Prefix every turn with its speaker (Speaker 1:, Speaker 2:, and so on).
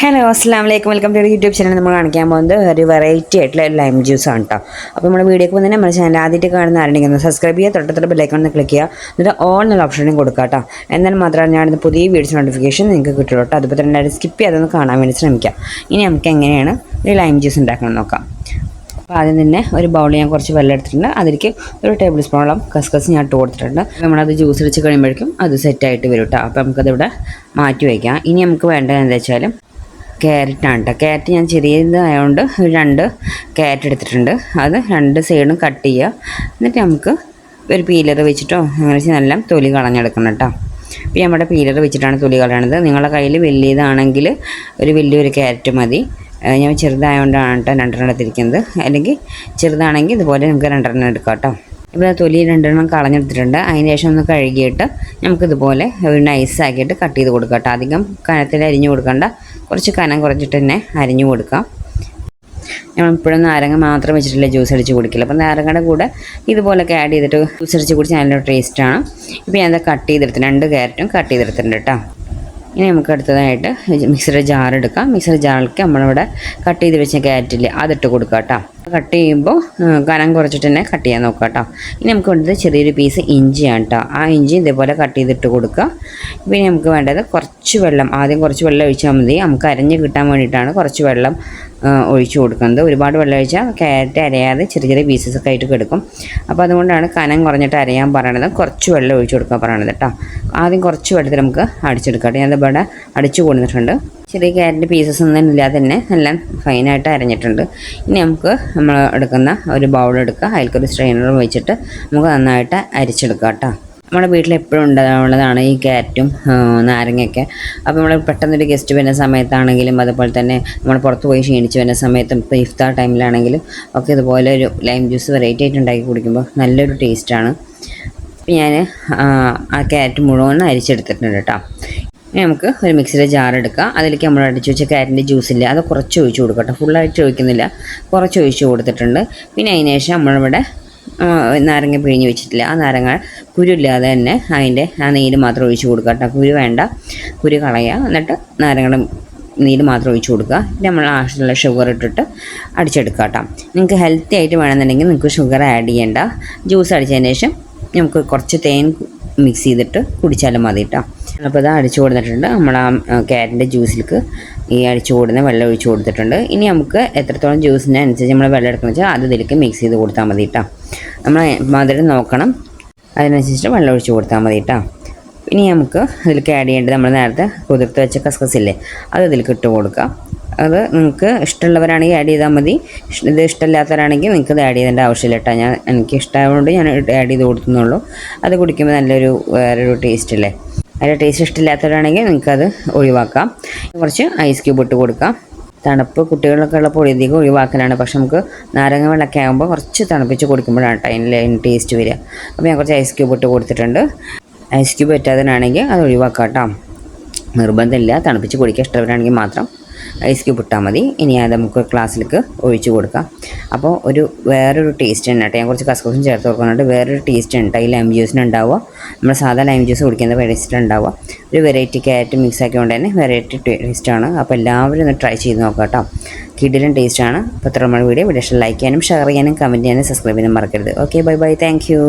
Speaker 1: Hello അസ്സലാമലൈക്കും welcome to YouTube channel. നമ്മൾ കാണിക്കാൻ പോകുന്നത് ഒരു വെറൈറ്റി ആയിട്ടുള്ള ലൈം ജ്യൂസാണ് കേട്ടോ. അപ്പോൾ നമ്മുടെ വീഡിയോക്ക് പോകുന്നതിന് നമ്മുടെ ചാനൽ ആദ്യമായിട്ട് കാണുന്ന ആരുണ്ടെങ്കിൽ സബ്സ്ക്രൈബ് ചെയ്യുക, തൊട്ടടുത്ത ബെല്ലൈക്കൺ ഒന്ന് ക്ലിക്ക് ചെയ്യുക, എന്നിട്ട് ഓൾ എന്നുള്ള ഓപ്ഷനും കൊടുക്കുക കേട്ടോ. എന്നാൽ മാത്രമേ ഞാനിത് പുതിയ വീഡിയോസ് നോട്ടിഫിക്കേഷൻ നിങ്ങൾക്ക് കിട്ടുള്ളൂ കേട്ടോ. അതുപോലെ തന്നെ സ്കിപ്പ് ചെയ്യാതൊന്ന് കാണാൻ വേണ്ടി ശ്രമിക്കുക. ഇനി നമുക്ക് എങ്ങനെയാണ് ഒരു ലൈം ജ്യൂസ് ഉണ്ടാക്കണം നോക്കാം. അപ്പോൾ ആദ്യം തന്നെ ഒരു ബൗളിൽ ഞാൻ കുറച്ച് വെള്ളം എടുത്തിട്ടുണ്ട്. അതിലേക്ക് ഒരു ടേബിൾ സ്പൂണോളം കസ്കസ് ഞാൻ ഇട്ട് കൊടുത്തിട്ടുണ്ട്. നമ്മളത് ജ്യൂസ് അടിച്ച് കഴിയുമ്പോഴേക്കും അത് സെറ്റായിട്ട് വരും കേട്ടോ. അപ്പോൾ നമുക്കതിവിടെ മാറ്റി വയ്ക്കാം. ഇനി നമുക്ക് വേണ്ടത് എന്താ വെച്ചാൽ ക്യാരറ്റാണ് കേട്ടോ. ക്യാരറ്റ് ഞാൻ ചെറിയതായതുകൊണ്ട് 2 ക്യാരറ്റ് എടുത്തിട്ടുണ്ട്. അത് 2 സൈഡും കട്ട് ചെയ്യുക. എന്നിട്ട് നമുക്ക് ഒരു പീലർ വെച്ചിട്ടോ അങ്ങനെ വെച്ചാൽ നല്ല തൊലി കളഞ്ഞെടുക്കണം കേട്ടോ. അപ്പോൾ നമ്മുടെ പീലർ വെച്ചിട്ടാണ് തൊലി കളയണത്. നിങ്ങളുടെ കയ്യിൽ വലിയതാണെങ്കിൽ വലിയൊരു ക്യാരറ്റ് മതി. ഞാൻ ചെറുതായതുകൊണ്ടാണ് കേട്ടോ 2 എടുത്തിരിക്കുന്നത്. അല്ലെങ്കിൽ ചെറുതാണെങ്കിൽ ഇതുപോലെ നമുക്ക് 2 എടുക്കാം കേട്ടോ. ഇവിടെ തൊലി 2 കളഞ്ഞെടുത്തിട്ടുണ്ട്. അതിന് ശേഷം ഒന്ന് കഴുകിയിട്ട് നമുക്കിതുപോലെ ഒരു നൈസാക്കിയിട്ട് കട്ട് ചെയ്ത് കൊടുക്കാം കേട്ടോ. അധികം കനത്തിൽ അരിഞ്ഞു കൊടുക്കണ്ട, കുറച്ച് കനം കുറച്ചിട്ട് തന്നെ അരിഞ്ഞു കൊടുക്കാം. നമ്മൾ ഇപ്പോഴും നാരങ്ങ മാത്രം വെച്ചിട്ടില്ല ജ്യൂസ് അടിച്ച് കുടിക്കില്ല. അപ്പോൾ നാരങ്ങയുടെ കൂടെ ഇതുപോലൊക്കെ ആഡ് ചെയ്തിട്ട് ജ്യൂസ് അടിച്ച് കുടിച്ചാൽ നല്ലൊരു ടേസ്റ്റാണ്. ഇപ്പോൾ ഞാനത് കട്ട് ചെയ്തെടുത്ത് 2 ക്യാരറ്റും കട്ട് ചെയ്തെടുത്തിട്ടുണ്ട് കേട്ടോ. ഇനി നമുക്ക് അടുത്തതായിട്ട് മിക്സിയുടെ ജാർ എടുക്കാം. മിക്സിയുടെ ജാറിലേക്ക് നമ്മളിവിടെ കട്ട് ചെയ്ത് വെച്ച ക്യാരറ്റില്ലേ അതിട്ട് കൊടുക്കുക കേട്ടോ. കട്ട് ചെയ്യുമ്പോൾ കനം കുറച്ചിട്ട് തന്നെ കട്ട് ചെയ്യാൻ നോക്കുക കേട്ടോ. ഇനി നമുക്ക് വേണ്ടത് ചെറിയൊരു പീസ് ഇഞ്ചിയാണ് കേട്ടോ. ആ ഇഞ്ചി ഇതേപോലെ കട്ട് ചെയ്തിട്ട് കൊടുക്കുക. പിന്നെ നമുക്ക് വേണ്ടത് കുറച്ച് വെള്ളം, ആദ്യം കുറച്ച് വെള്ളം ഒഴിച്ചാൽ മതി. നമുക്ക് അരഞ്ഞ് കിട്ടാൻ വേണ്ടിയിട്ടാണ് കുറച്ച് വെള്ളം ഒഴിച്ച് കൊടുക്കുന്നത്. ഒരുപാട് വെള്ളം ഒഴിച്ചാൽ ക്യാരറ്റ് അരയാതെ ചെറിയ ചെറിയ പീസസൊക്കെ ആയിട്ട് കിടക്കും. അപ്പോൾ അതുകൊണ്ടാണ് കനം കുറഞ്ഞിട്ട് അരയാൻ പറയണത്. കുറച്ച് വെള്ളം ഒഴിച്ച് കൊടുക്കാൻ പറയണത് കേട്ടോ. ആദ്യം കുറച്ച് വെള്ളത്തിൽ നമുക്ക് അടിച്ചെടുക്കാം. ഞാനിവിടെ അടിച്ചു കൊടുത്തിട്ടുണ്ട്. ചെറിയ ക്യാരറ്റ് പീസസ് ഒന്നും ഇല്ലാതെ തന്നെ നല്ല ഫൈനായിട്ട് അരഞ്ഞിട്ടുണ്ട്. ഇനി നമുക്ക് നമ്മൾ എടുക്കുന്ന ഒരു ബൗൾ എടുക്കുക. അതിലേക്കൊരു സ്ട്രെയിനർ വെച്ചിട്ട് നമുക്ക് നന്നായിട്ട് അരിച്ചെടുക്കാം കേട്ടോ. നമ്മുടെ വീട്ടിൽ എപ്പോഴും ഉണ്ടാവുന്നതാണ് ഈ ക്യാരറ്റും നാരങ്ങയൊക്കെ. അപ്പോൾ നമ്മൾ പെട്ടെന്നൊരു ഗസ്റ്റ് വരുന്ന സമയത്താണെങ്കിലും അതുപോലെ തന്നെ നമ്മൾ പുറത്ത് പോയി ക്ഷീണിച്ച് വരുന്ന സമയത്തും ഇപ്പോൾ ഇഫ്താർ ടൈമിലാണെങ്കിലും ഒക്കെ ഇതുപോലെ ഒരു ലൈം ജ്യൂസ് വെറൈറ്റി ആയിട്ട് ഉണ്ടാക്കി കുടിക്കുമ്പോൾ നല്ലൊരു ടേസ്റ്റാണ്. അപ്പോൾ ഞാൻ ആ ക്യാരറ്റ് മുഴുവൻ അരിച്ചെടുത്തിട്ടുണ്ട് കേട്ടോ. ഇനി നമുക്ക് ഒരു മിക്സിയുടെ ജാർ എടുക്കുക. അതിലേക്ക് നമ്മൾ അടിച്ച് വെച്ച ക്യാരറ്റിൻ്റെ ജ്യൂസില്ല അത് കുറച്ച് ഒഴിച്ച് കൊടുക്കുക കേട്ടോ. ഫുള്ളായിട്ട് ഒഴിക്കുന്നില്ല, കുറച്ച് ഒഴിച്ച് കൊടുത്തിട്ടുണ്ട്. പിന്നെ അതിന് ശേഷം നമ്മളിവിടെ നാരങ്ങ പിഴിഞ്ഞ് വെച്ചിട്ടില്ല. ആ നാരങ്ങ കുരുല്ലാതെ തന്നെ അതിൻ്റെ ആ നീര് മാത്രം ഒഴിച്ച് കൊടുക്കുക കേട്ടോ. കുരു വേണ്ട, കുരു കളയുക. എന്നിട്ട് നാരങ്ങയുടെ നീര് മാത്രം ഒഴിച്ച് കൊടുക്കുക. പിന്നെ നമ്മൾ ആവശ്യമുള്ള ഷുഗർ ഇട്ടിട്ട് അടിച്ചെടുക്കുക കേട്ടോ. നിങ്ങൾക്ക് ഹെൽത്തി ആയിട്ട് വേണമെന്നുണ്ടെങ്കിൽ നിങ്ങൾക്ക് ഷുഗർ ആഡ് ചെയ്യേണ്ട. ജ്യൂസ് അടിച്ചതിന് ശേഷം നമുക്ക് കുറച്ച് തേൻ മിക്സ് ചെയ്തിട്ട് കുടിച്ചാലും മതി കേട്ടോ. അപ്പോൾ ഇത് അടിച്ചു കൊടുത്തിട്ടുണ്ട്. നമ്മൾ ആ ക്യാരറ്റിൻ്റെ ജ്യൂസിലേക്ക് ഈ അടിച്ചു കൊടുക്കുന്ന വെള്ളം ഒഴിച്ച് കൊടുത്തിട്ടുണ്ട്. ഇനി നമുക്ക് എത്രത്തോളം ജ്യൂസിന് അനുസരിച്ച് നമ്മൾ വെള്ളം എടുക്കണം വെച്ചാൽ അത് ഇതിലേക്ക് മിക്സ് ചെയ്ത് കൊടുത്താൽ മതി കേട്ടോ. നമ്മൾ മധുരം നോക്കണം, അതിനനുസരിച്ചിട്ട് വെള്ളം ഒഴിച്ച് കൊടുത്താൽ മതി കേട്ടോ. ഇനി നമുക്ക് ഇതിലേക്ക് ആഡ് ചെയ്യേണ്ടത് നമ്മൾ നേരത്തെ കുതിർത്ത് വെച്ച കസ്കസില്ലേ അത് ഇതിലേക്ക് ഇട്ട് കൊടുക്കാം. അത് നിങ്ങൾക്ക് ഇഷ്ടമുള്ളവരാണെങ്കിൽ ആഡ് ചെയ്താൽ മതി. ഇത് ഇഷ്ടമില്ലാത്തവരാണെങ്കിൽ നിങ്ങൾക്ക് ഇത് ആഡ് ചെയ്യേണ്ട ആവശ്യമില്ല കേട്ടോ. എനിക്ക് ഇഷ്ടമായതുകൊണ്ട് ഞാൻ ആഡ് ചെയ്ത് കൊടുക്കുന്നുള്ളൂ. അത് കുടിക്കുമ്പോൾ നല്ലൊരു വേറൊരു ടേസ്റ്റ് അല്ലേ. അതിൻ്റെ ടേസ്റ്റ് ഇഷ്ടമില്ലാത്തവരാണെങ്കിൽ നിങ്ങൾക്കത് ഒഴിവാക്കാം. കുറച്ച് ഐസ് ക്യൂബ് ഇട്ട് കൊടുക്കാം. തണുപ്പ് കുട്ടികളൊക്കെ ഉള്ളപ്പോൾ അധികം ഒഴിവാക്കലാണ്. പക്ഷെ നമുക്ക് നാരങ്ങ വെള്ളമൊക്കെ ആകുമ്പോൾ കുറച്ച് തണുപ്പിച്ച് കൊടുക്കുമ്പോഴാണ് കേട്ടോ അതിന് ടേസ്റ്റ് വരിക. അപ്പോൾ ഞാൻ കുറച്ച് ഐസ് ക്യൂബ് ഇട്ട് കൊടുത്തിട്ടുണ്ട്. ഐസ് ക്യൂബ് പറ്റാത്തവരാണെങ്കിൽ അത് ഒഴിവാക്കാം കേട്ടോ. നിർബന്ധമില്ല, തണുപ്പിച്ച് കുടിക്കാൻ ഇഷ്ടമുള്ളവരാണെങ്കിൽ മാത്രം ഐസ് ക്യൂബ് ഇട്ടാൽ മതി. ഇനി അത് നമുക്ക് ഗ്ലാസ്സിലേക്ക് ഒഴിച്ച് കൊടുക്കാം. അപ്പോൾ വേറൊരു ടേസ്റ്റ് ഉണ്ട് കേട്ടോ. ഞാൻ കുറച്ച് കസ്കസും ചേർത്ത് കൊടുക്കുന്നുണ്ട്. വേറൊരു ടേസ്റ്റ് ഉണ്ട് ഈ ലൈം ജ്യൂസിന് ഉണ്ടാവുക. നമ്മൾ സാധാ ലൈം ജ്യൂസ് കുടിക്കുന്ന ടേസ്റ്റ് ഉണ്ടാവുക. ഒരു വെറൈറ്റി ക്യാരറ്റ് മിക്സ് ആക്കിയതുകൊണ്ട് തന്നെ വെറൈറ്റി ടേസ്റ്റാണ്. അപ്പോൾ എല്ലാവരും ഒന്ന് ട്രൈ ചെയ്ത് നോക്കാം കേട്ടോ. കിടിലൻ ടേസ്റ്റാണ്. അപ്പോൾ ഇത്ര നമ്മുടെ വീഡിയോ ഇഷ്ടം ലൈക്ക് ചെയ്യാനും ഷെയർ ചെയ്യാനും കമൻറ്റ് ചെയ്യാനും സബ്സ്ക്രൈബ് ചെയ്യാനും മറക്കരുത്. Okay, bye bye, thank you.